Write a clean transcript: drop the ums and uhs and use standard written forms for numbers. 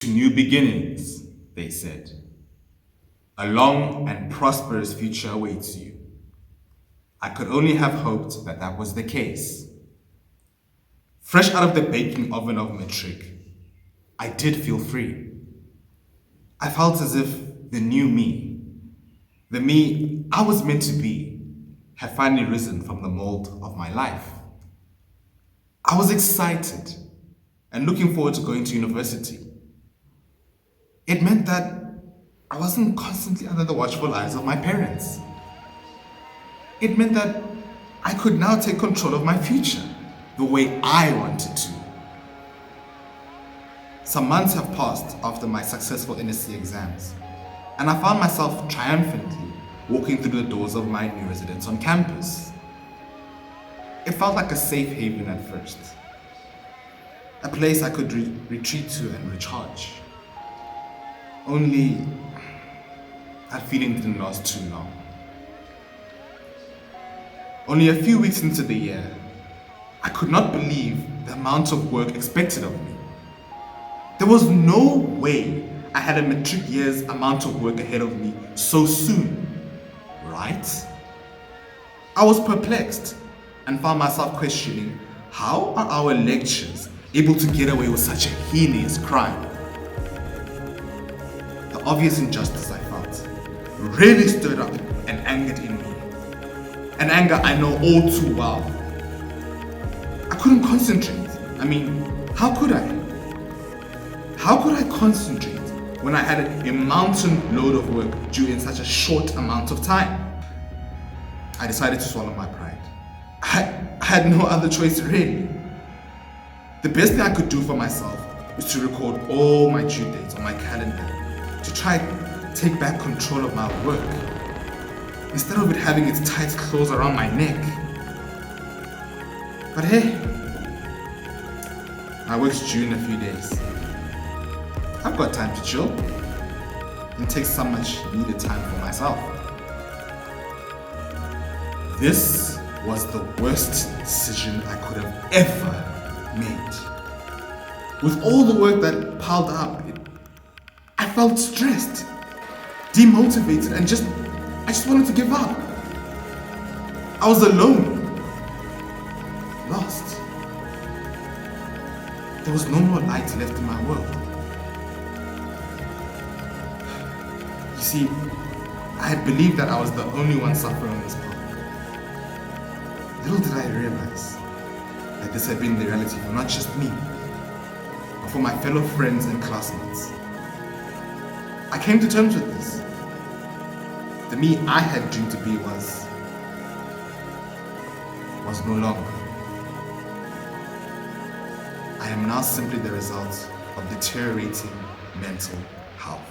To new beginnings, they said. A long and prosperous future awaits you. I could only have hoped that that was the case. Fresh out of the baking oven of matric, I did feel free. I felt as if the new me, the me I was meant to be, had finally risen from the mold of my life. I was excited and looking forward to going to university. It meant that I wasn't constantly under the watchful eyes of my parents. It meant that I could now take control of my future the way I wanted to. Some months have passed after my successful NSC exams, and I found myself triumphantly walking through the doors of my new residence on campus. It felt like a safe haven at first, a place I could retreat to and recharge. Only that feeling didn't last too long. Only a few weeks into the year, I could not believe the amount of work expected of me. There was no way I had a matric year's amount of work ahead of me so soon, right? I was perplexed and found myself questioning, how are our lectures able to get away with such a heinous crime? The obvious injustice I felt really stirred up and angered in me. An anger I know all too well. I couldn't concentrate. I mean, how could I? How could I concentrate when I had a mountain load of work due in such a short amount of time? I decided to swallow my pride. I had no other choice really. The best thing I could do for myself was to record all my due dates on my calendar, to try to take back control of my work, instead of it having its tight claws around my neck. But hey, my work's due in a few days. I've got time to chill and take some much needed time for myself. This was the worst decision I could have ever made. With all the work that piled up, I felt stressed, demotivated, and I just wanted to give up. I was alone, lost. There was no more light left in my world. You see, I had believed that I was the only one suffering on this path. Little did I realize that this had been the reality for not just me, but for my fellow friends and classmates. I came to terms with this. The me I had dreamed to be was no longer. I am now simply the result of deteriorating mental health.